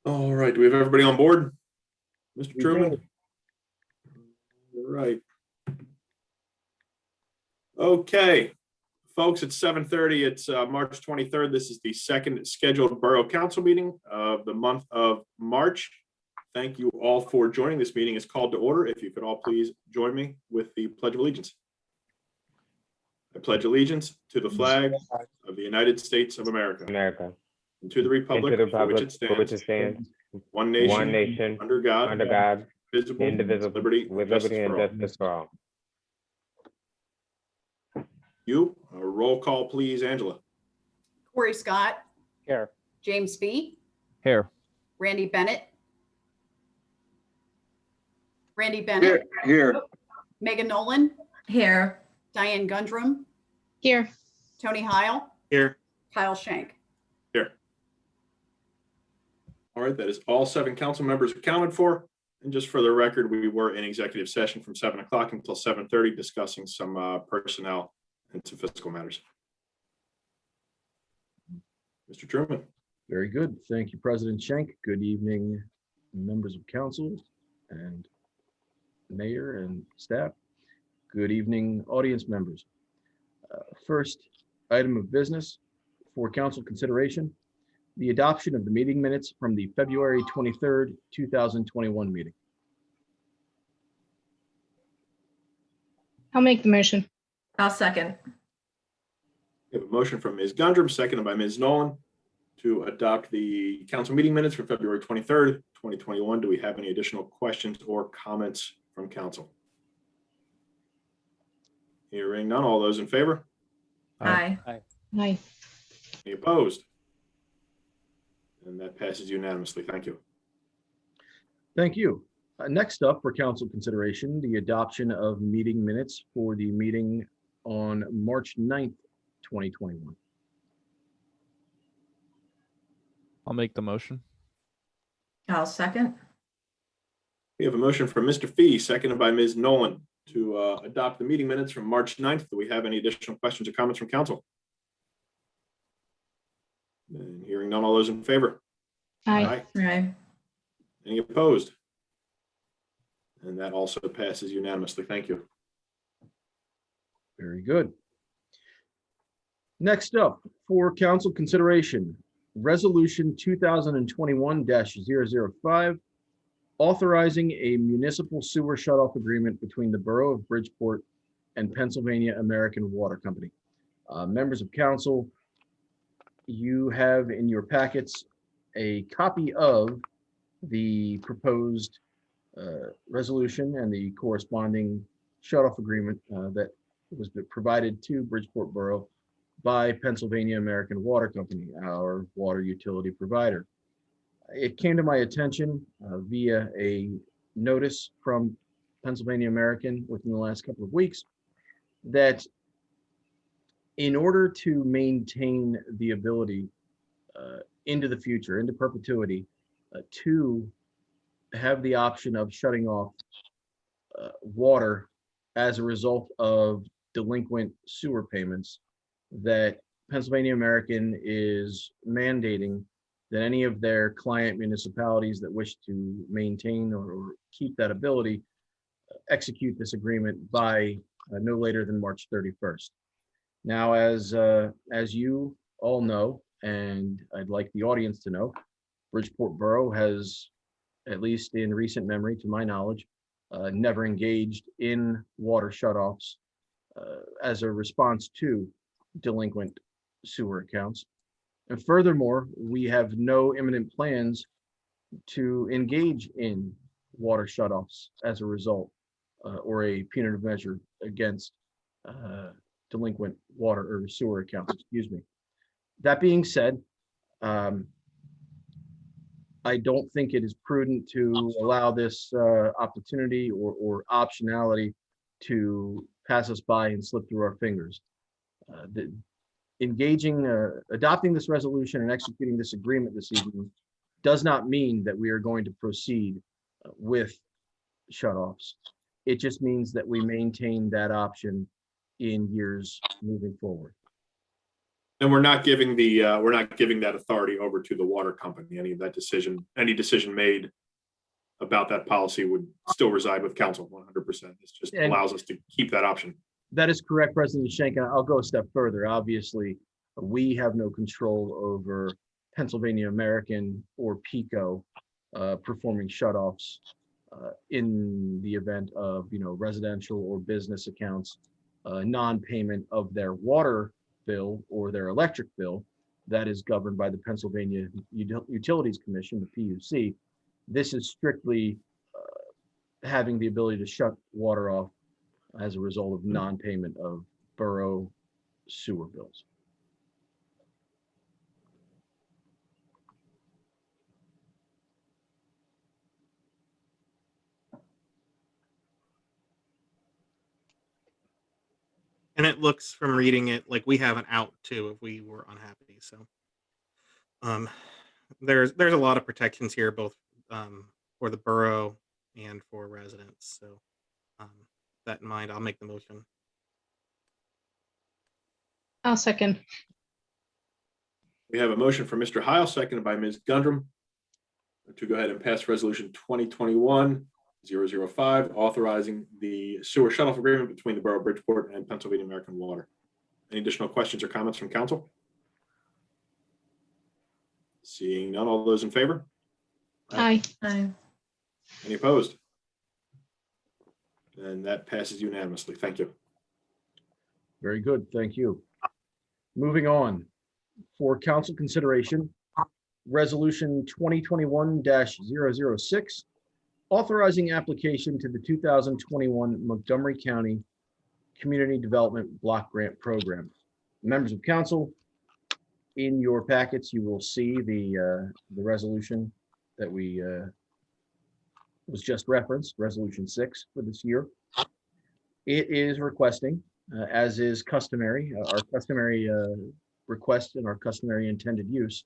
All right, do we have everybody on board? Mr. We Truman? do. All right. Okay, folks, it's 7:30. It's March 23rd. This is the second scheduled Borough Council meeting of the month of March. Thank you all for joining. This meeting is called to order. If you could all please join me with the Pledge of Allegiance. I pledge allegiance to the flag of the United States of America and to the republic for which it stands, one nation, under God, indivisible, with liberty and justice for all. You, a roll call, please, Angela. Corey Scott. Here. James Fee. Here. Randy Bennett. Randy Bennett. Here. Megan Nolan. Here. Diane Gundrum. Here. Tony Heil. Here. Kyle Schenk. Here. All right, that is all 7 council members accounted for. And just for the record, we were in executive session from 7 o'clock until 7:30 discussing some personnel and some fiscal matters. Mr. Truman. Very good. Thank you, President Schenk. Good evening, members of council and mayor and staff. Good evening, audience members. First item of business for council consideration, the adoption of the meeting minutes from the February 23rd, 2021 meeting. I'll make the motion. I'll second. We have a motion from Ms. Gundrum, seconded by Ms. Nolan, to adopt the council meeting minutes for February 23rd, 2021. Do we have any additional questions or comments from council? Hearing none, all those in favor? Aye. Aye. Any opposed? And that passes unanimously. Thank you. Thank you. Next up for council consideration, the adoption of meeting minutes for the meeting on March 9th, 2021. I'll make the motion. I'll second. We have a motion from Mr. Fee, seconded by Ms. Nolan, to adopt the meeting minutes from March 9th. Do we have any additional questions or comments from council? And hearing none, all those in favor? Aye. Aye. Any opposed? And that also passes unanimously. Thank you. Very good. Next up for council consideration, Resolution 2021-005, authorizing a municipal sewer shutoff agreement between the Borough of Bridgeport and Pennsylvania American Water Company. Members of council, you have in your packets a copy of the proposed resolution and the corresponding shutoff agreement that was provided to Bridgeport Borough by Pennsylvania American Water Company, our water utility provider. It came to my attention via a notice from Pennsylvania American within the last couple of weeks that in order to maintain the ability into the future, into perpetuity, to have the option of shutting off water as a result of delinquent sewer payments, that Pennsylvania American is mandating that any of their client municipalities that wish to maintain or keep that ability execute this agreement by no later than March 31st. Now, as you all know, and I'd like the audience to know, Bridgeport Borough has, at least in recent memory, to my knowledge, never engaged in water shutoffs as a response to delinquent sewer accounts. And furthermore, we have no imminent plans to engage in water shutoffs as a result or a punitive measure against delinquent water or sewer accounts, excuse me. That being said, I don't think it is prudent to allow this opportunity or optionality to pass us by and slip through our fingers. Adopting this resolution and executing this agreement this evening does not mean that we are going to proceed with shutoffs. It just means that we maintain that option in years moving forward. And we're not giving that authority over to the water company. Any decision made about that policy would still reside with council 100%. This just And- allows us to keep that option. That is correct, President Schenk. And I'll go a step further. Obviously, we have no control over Pennsylvania American or PICO performing shutoffs in the event of, residential or business accounts, non-payment of their water bill or their electric bill. That is governed by the Pennsylvania Utilities Commission, the PUC. This is strictly having the ability to shut water off as a result of non-payment of borough sewer bills. And it looks from reading it like we have an out too if we were unhappy. So there's a lot of protections here, both for the borough and for residents. So that in mind, I'll make the motion. I'll second. We have a motion from Mr. Heil, seconded by Ms. Gundrum, to go ahead and pass resolution 2021-005, authorizing the sewer shutoff agreement between the Borough of Bridgeport and Pennsylvania American Water. Any additional questions or comments from council? Seeing none, all those in favor? Aye. Aye. Any opposed? And that passes unanimously. Thank you. Very good, thank you. Moving on, for council consideration, resolution 2021-006, authorizing application to the 2021 Montgomery County Community Development Block Grant Program. Members of council, in your packets, you will see the resolution that was just referenced, resolution 6 for this year. It is requesting, as is customary, our customary request and our customary intended use,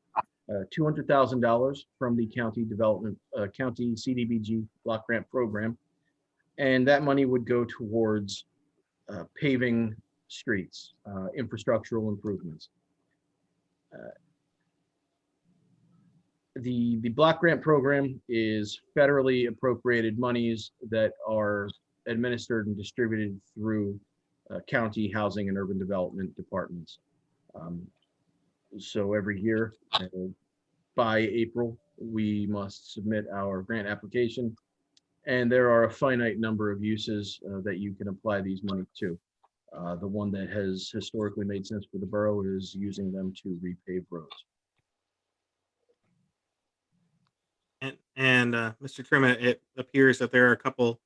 $200,000 from the county CDBG block grant program. And that money would go towards paving streets, infrastructural improvements. The block grant program is federally appropriated monies that are administered and distributed through county housing and urban development departments. So every year by April, we must submit our grant application, and there are a finite number of uses that you can apply these monies to. The one that has historically made sense for the borough is using them to repave roads. And Mr. Trimmer, it appears that there are a couple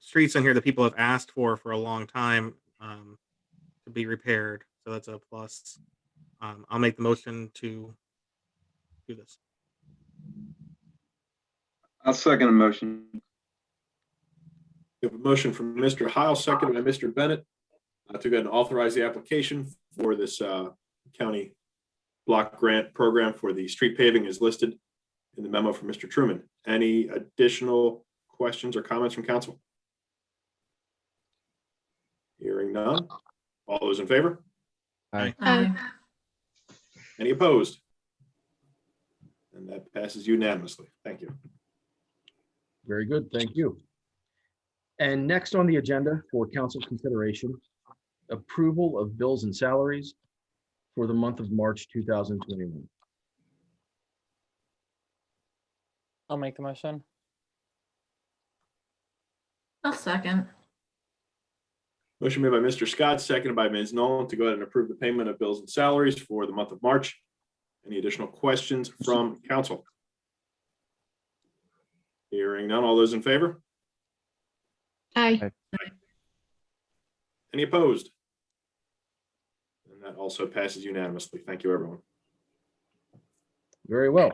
streets in here that people have asked for a long time to be repaired. So that's a plus. I'll make the motion to do this. I'll second the motion. We have a motion from Mr. Heil, seconded by Mr. Bennett, to go ahead and authorize the application for this county block grant program for the street paving is listed in the memo from Mr. Truman. Any additional questions or comments from council? Hearing none. All those in favor? Aye. Aye. Any opposed? And that passes unanimously. Thank you. Very good, thank you. And next on the agenda for council consideration, approval of bills and salaries for the month of March 2021. I'll make the motion. I'll second. Motion made by Mr. Scott, seconded by Ms. Nolan, to go ahead and approve the payment of bills and salaries for the month of March. Any additional questions from council? Hearing none. All those in favor? Aye. Any opposed? And that also passes unanimously. Thank you, everyone. Very well.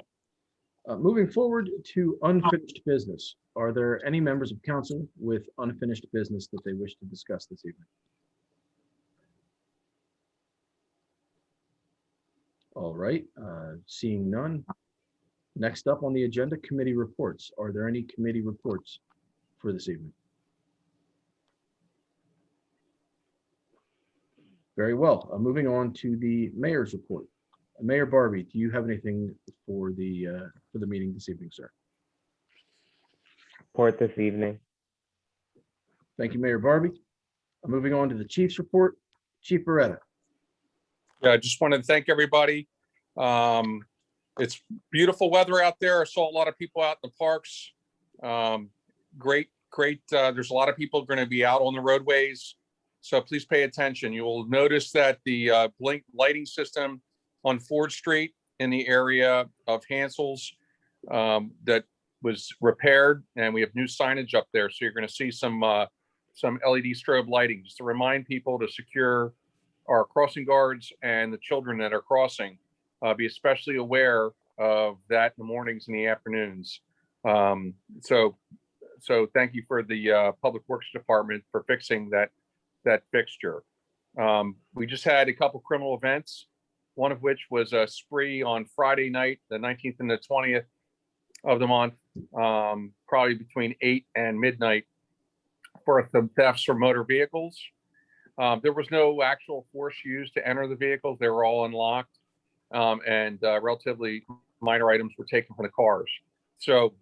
Moving forward to unfinished business. Are there any members of council with unfinished business that they wish to discuss this evening? All right, seeing none. Next up on the agenda, committee reports. Are there any committee reports for this evening? Very well. Moving on to the mayor's report. Mayor Barbie, do you have anything for the meeting this evening, sir? Report this evening. Thank you, Mayor Barbie. Moving on to the chief's report. Chief Beretta. Yeah, I just wanted to thank everybody. It's beautiful weather out there. I saw a lot of people out in the parks. Great. There's a lot of people going to be out on the roadways. So please pay attention. You will notice that the blink lighting system on Ford Street in the area of Hansel's that was repaired, and we have new signage up there. So you're going to see some LED strobe lighting, just to remind people to secure our crossing guards and the children that are crossing. Be especially aware of that in the mornings and the afternoons. So thank you for the Public Works Department for fixing that fixture. We just had a couple criminal events, one of which was a spree on Friday night, the 19th and the 20th of the month, probably between 8 and midnight, for some thefts from motor vehicles. There was no actual force used to enter the vehicles. They were all unlocked, and relatively minor items were taken from the cars. So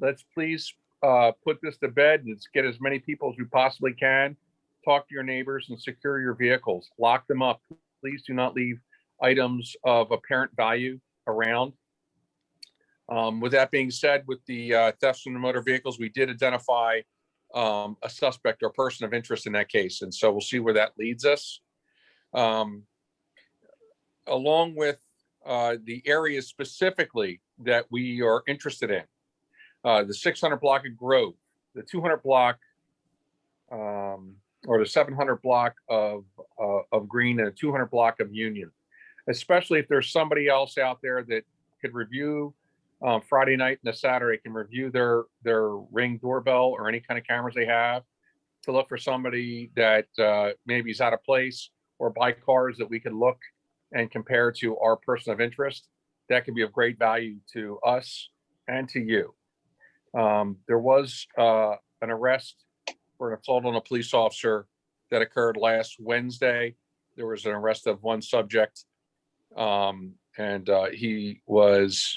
let's please put this to bed and get as many people as we possibly can. Talk to your neighbors and secure your vehicles. Lock them up. Please do not leave items of apparent value around. With that being said, with the thefts from the motor vehicles, we did identify a suspect or person of interest in that case. And so we'll see where that leads us. Along with the areas specifically that we are interested in, the 600 block of Grove, the 200 block or the 700 block of Green, and the 200 block of Union, especially if there's somebody else out there that could review Friday night and a Saturday, can review their Ring doorbell or any kind of cameras they have to look for somebody that maybe is out of place, or buy cars that we could look and compare to our person of interest. That could be of great value to us and to you. There was an arrest for an assault on a police officer that occurred last Wednesday. There was an arrest of one subject, and he was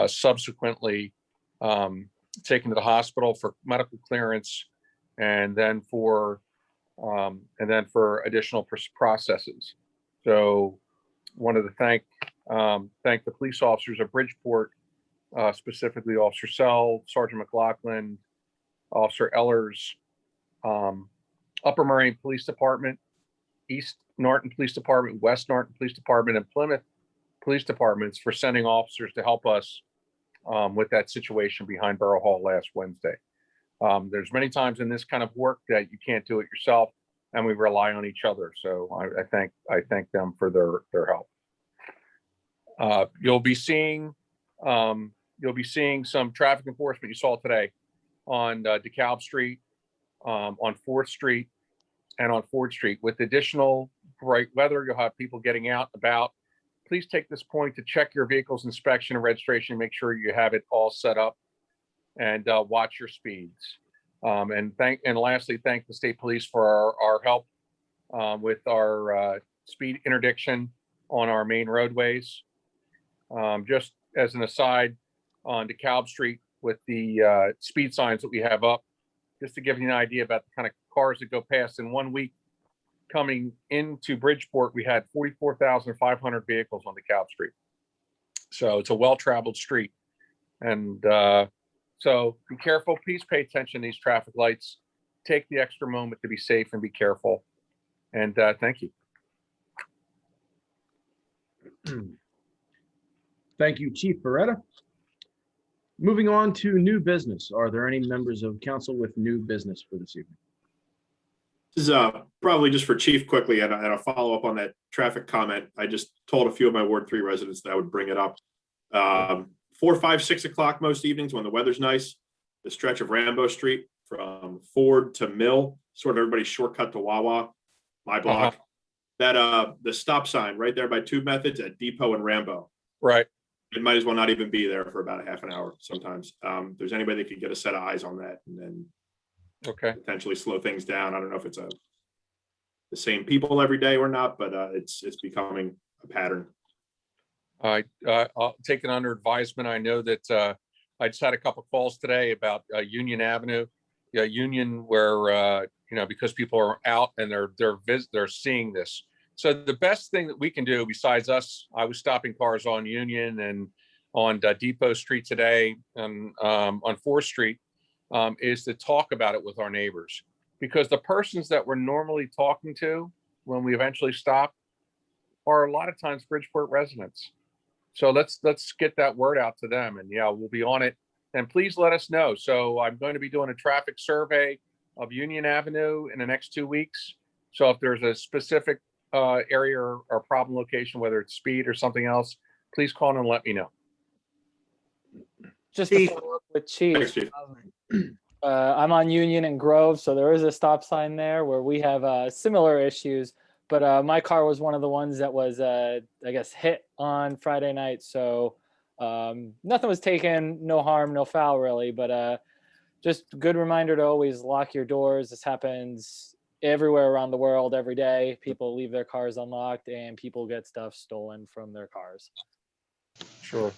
subsequently taken to the hospital for medical clearance, and then for additional processes. So wanted to thank the police officers of Bridgeport, specifically Officer Sell, Sergeant McLaughlin, Officer Ellers, Upper Merion Police Department, East Norton Police Department, West Norton Police Department, and Plymouth Police Departments for sending officers to help us with that situation behind Borough Hall last Wednesday. There's many times in this kind of work that you can't do it yourself, and we rely on each other. So I thank them for their help. You'll be seeing some traffic enforcement you saw today on DeKalb Street, on 4th Street, and on Ford Street. With additional bright weather, you'll have people getting out and about. Please take this point to check your vehicle's inspection and registration, make sure you have it all set up, and watch your speeds. And lastly, thank the state police for our help with our speed interdiction on our main roadways. Just as an aside, on DeKalb Street with the speed signs that we have up, just to give you an idea about the kind of cars that go past. In 1 week coming into Bridgeport, we had 44,500 vehicles on DeKalb Street. So it's a well-traveled street. And so be careful. Please pay attention to these traffic lights. Take the extra moment to be safe and be careful. And thank you. Thank you, Chief Beretta. Moving on to new business. Are there any members of council with new business for this evening? This is probably just for Chief quickly, and a follow up on that traffic comment. I just told a few of my Ward 3 residents that I would bring it up. 4, 5, 6 o'clock most evenings when the weather's nice, the stretch of Rambo Street from Ford to Mill, sort of everybody's shortcut to Wawa, my block. That the stop sign right there by Tube Methods at Depot and Rambo. Right. It might as well not even be there for about a half an hour sometimes. If there's anybody that could get a set of eyes on that and then potentially slow things down. I don't know if it's a the same people every day or not, but it's becoming a pattern. I'll take it under advisement. I know that I just had a couple calls today about Union Avenue, Union, where because people are out and they're seeing this. So the best thing that we can do besides us, I was stopping cars on Union and on Depot Street today and on 4th Street, is to talk about it with our neighbors, because the persons that we're normally talking to when we eventually stop are a lot of times Bridgeport residents. So let's get that word out to them, and yeah, we'll be on it. And please let us know. So I'm going to be doing a traffic survey of Union Avenue in the next 2 weeks. So if there's a specific area or problem location, whether it's speed or something else, please call in and let me know. Just Chief. to follow up with Thanks, Chief, Chief. I'm on Union and Grove, so there is a stop sign there where we have similar issues. But my car was one of the ones that was, I guess, hit on Friday night. So nothing was taken, no harm, no foul, really. But just good reminder to always lock your doors. This happens everywhere around the world every day. People leave their cars unlocked and people get stuff stolen from their cars. Sure.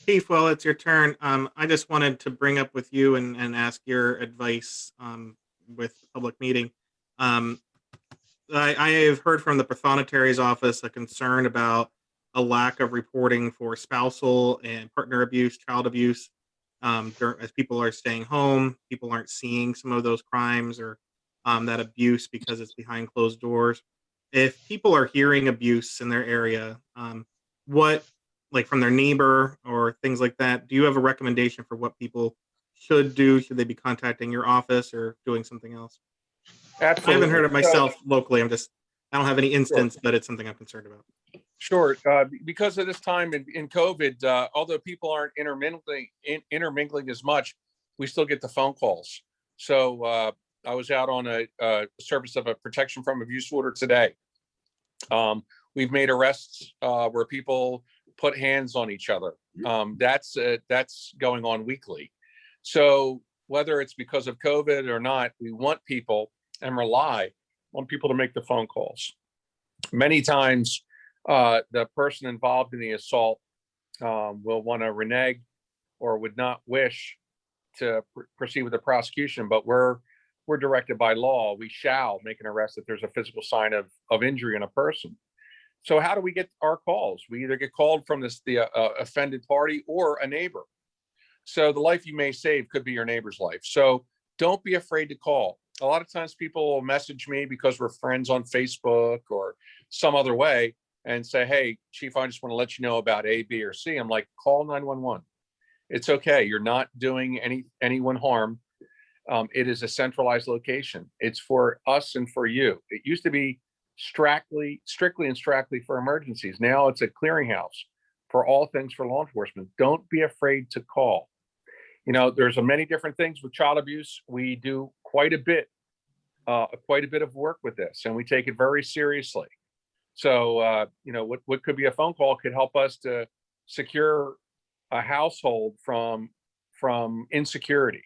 Chief, well, it's your turn. I just wanted to bring up with you and ask your advice with the public meeting. I have heard from the Pathonetary's office a concern about a lack of reporting for spousal and partner abuse, child abuse. As people are staying home, people aren't seeing some of those crimes or that abuse because it's behind closed doors. If people are hearing abuse in their area, what, like from their neighbor or things like that, do you have a recommendation for what people should do? Should they be contacting your office or doing something else? Absolutely. I haven't heard it myself locally. I don't have any instance, Sure. but it's something I'm concerned about. Sure. Because of this time in COVID, although people aren't intermingling as much, we still get the phone calls. So I was out on a service of a protection from abuse order today. We've made arrests where people put hands on each other. That's going on weekly. So whether it's because of COVID or not, we want people and rely on people to make the phone calls. Many times, the person involved in the assault will want to renege or would not wish to proceed with the prosecution, but we're directed by law. We shall make an arrest if there's a physical sign of injury in a person. So how do we get our calls? We either get called from the offended party or a neighbor. So the life you may save could be your neighbor's life. So don't be afraid to call. A lot of times people will message me because we're friends on Facebook or some other way and say, hey, Chief, I just want to let you know about A, B, or C. I'm like, call 911. It's okay. You're not doing anyone harm. It is a centralized location. It's for us and for you. It used to be strictly for emergencies. Now it's a clearinghouse for all things for law enforcement. Don't be afraid to call. There's many different things with child abuse. We do quite a bit of work with this, and we take it very seriously. So, what could be a phone call could help us to secure a household from insecurity.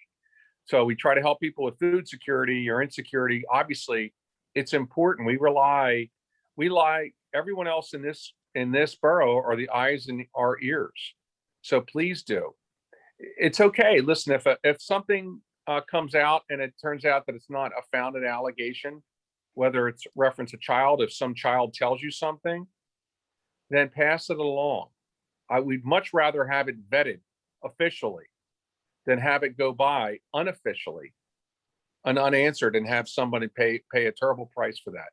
So we try to help people with food security or insecurity. Obviously, it's important. We rely, everyone else in this borough are the eyes and our ears. So please do. It's okay. Listen, if something comes out and it turns out that it's not a founded allegation, whether it's reference a child, if some child tells you something, then pass it along. We'd much rather have it vetted officially than have it go by unofficially and unanswered and have somebody pay a terrible price for that.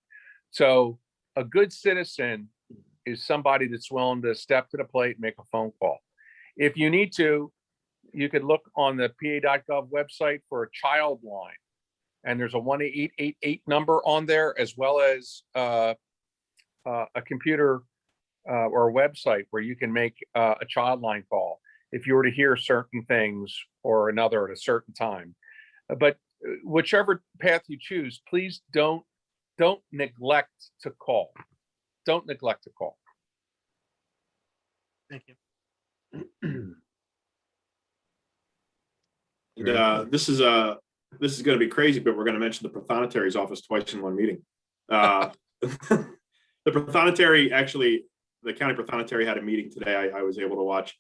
So a good citizen is somebody that's willing to step to the plate and make a phone call. If you need to, you could look on the pa.gov website for a child line, and there's a 1-888 number on there, as well as a computer or a website where you can make a child line call if you were to hear certain things or another at a certain time. But whichever path you choose, please don't neglect to call. Don't neglect to call. Thank you. This is this is going to be crazy, but we're going to mention the Prothonotari's office twice in one meeting. The Prothonotary, actually, the county Prothonotary had a meeting today. I was able to watch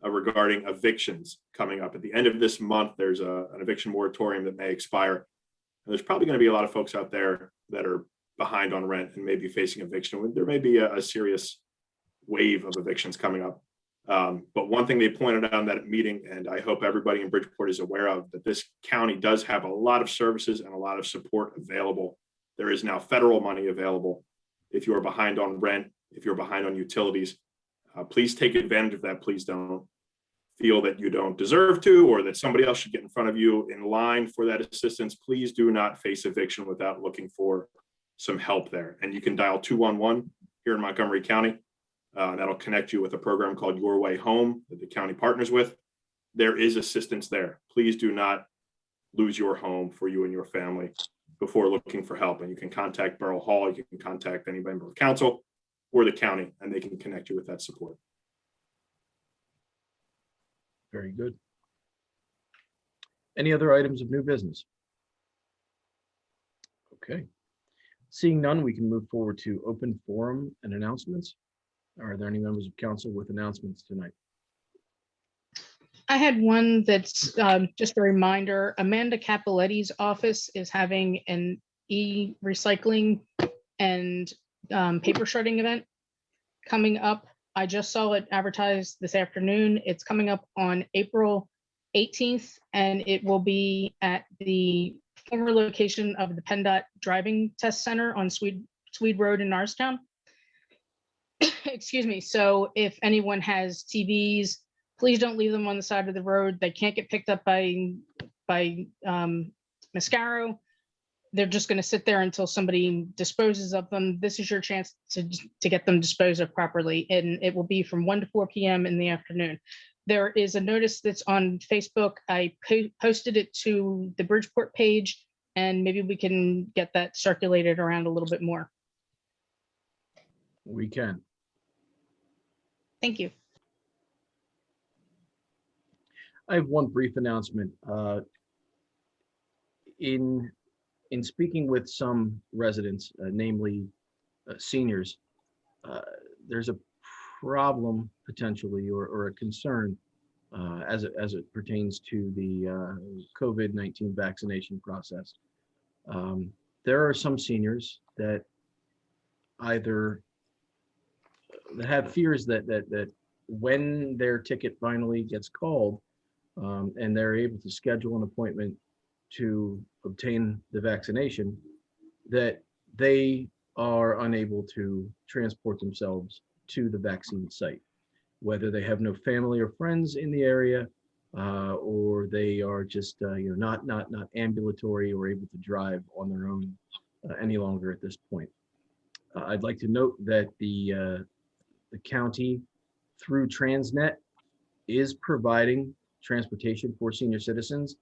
regarding evictions coming up at the end of this month. There's an eviction moratorium that may expire. And there's probably going to be a lot of folks out there that are behind on rent and may be facing eviction. There may be a serious wave of evictions coming up. But one thing they pointed out in that meeting, and I hope everybody in Bridgeport is aware of, that this county does have a lot of services and a lot of support available. There is now federal money available. If you are behind on rent, if you're behind on utilities, please take advantage of that. Please don't feel that you don't deserve to, or that somebody else should get in front of you in line for that assistance. Please do not face eviction without looking for some help there. And you can dial 211 here in Montgomery County. That'll connect you with a program called Your Way Home that the county partners with. There is assistance there. Please do not lose your home for you and your family before looking for help. And you can contact Borough Hall, you can contact any member of council or the county, and they can connect you with that support. Very good. Any other items of new business? Okay. Seeing none, we can move forward to open forum and announcements. Are there any members of council with announcements tonight? I had one that's just a reminder. Amanda Capoletti's office is having an e-recycling and paper shredding event coming up. I just saw it advertised this afternoon. It's coming up on April 18th, and it will be at the former location of the PennDOT Driving Test Center on Swede Road in Norristown. Excuse me. So if anyone has TVs, please don't leave them on the side of the road. They can't get picked up by Mascaro. They're just going to sit there until somebody disposes of them. This is your chance to get them disposed of properly. And it will be from 1 to 4 p.m. in the afternoon. There is a notice that's on Facebook. I posted it to the Bridgeport page, and maybe we can get that circulated around a little bit more. We can. Thank you. I have one brief announcement. In speaking with some residents, namely seniors, there's a problem potentially, or a concern as it pertains to the COVID-19 vaccination process. There are some seniors that either have fears that when their ticket finally gets called and they're able to schedule an appointment to obtain the vaccination, that they are unable to transport themselves to the vaccine site, whether they have no family or friends in the area, or they are just not ambulatory or able to drive on their own any longer at this point. I'd like to note that the county, through Transnet, is providing transportation for senior citizens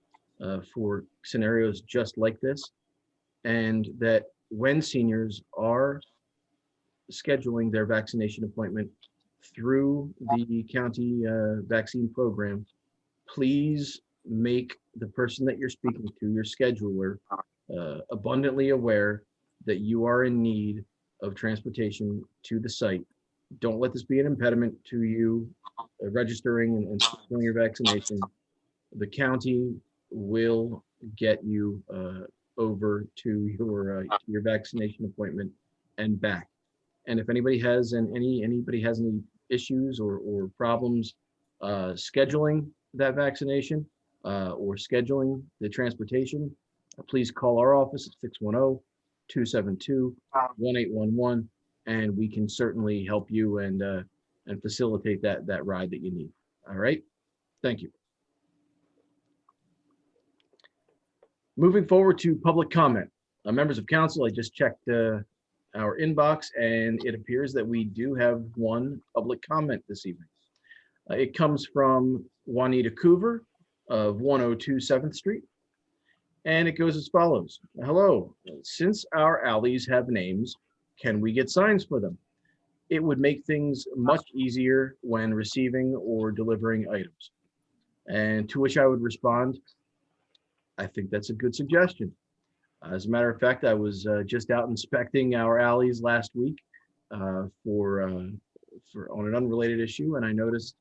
for scenarios just like this, and that when seniors are scheduling their vaccination appointment through the county vaccine program, please make the person that you're speaking to, your scheduler, abundantly aware that you are in need of transportation to the site. Don't let this be an impediment to you registering and scheduling your vaccination. The county will get you over to your vaccination appointment and back. And if anybody has any issues or problems scheduling that vaccination or scheduling the transportation, please call our office at 610-272-1811, and we can certainly help you and facilitate that ride that you need. All right, thank you. Moving forward to public comment. Members of council, I just checked our inbox, and it appears that we do have one public comment this evening. It comes from Juanita Coover of 102 7th Street, and it goes as follows. Hello, since our alleys have names, can we get signs for them? It would make things much easier when receiving or delivering items. And to which I would respond, I think that's a good suggestion. As a matter of fact, I was just out inspecting our alleys last week for on an unrelated issue, and I noticed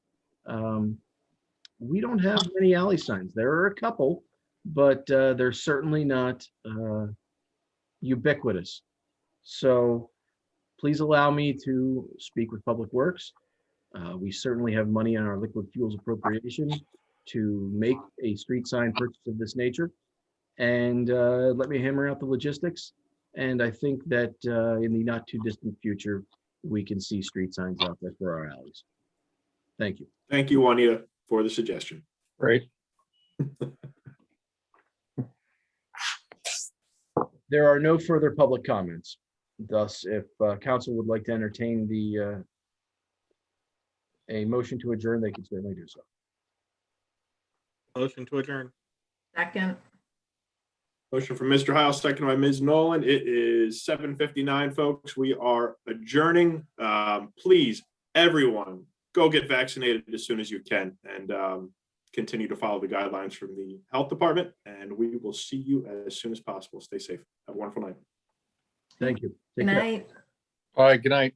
we don't have many alley signs. There are a couple, but they're certainly not ubiquitous. So please allow me to speak with Public Works. We certainly have money on our liquid fuels appropriation to make a street sign purchase of this nature. And let me hammer out the logistics. And I think that in the not too distant future, we can see street signs out there for our alleys. Thank you. Thank you, Juanita, for the suggestion. Great. There are no further public comments. Thus, if council would like to entertain a motion to adjourn, they can certainly do so. Motion to adjourn. Second. Motion from Mr. Heil, second by Ms. Nolan. It is 7:59, folks. We are adjourning. Please, everyone, go get vaccinated as soon as you can and continue to follow the guidelines from the health department. And we will see you as soon as possible. Stay safe. Have a wonderful night. Thank you. Good Take care. night. All right, good night.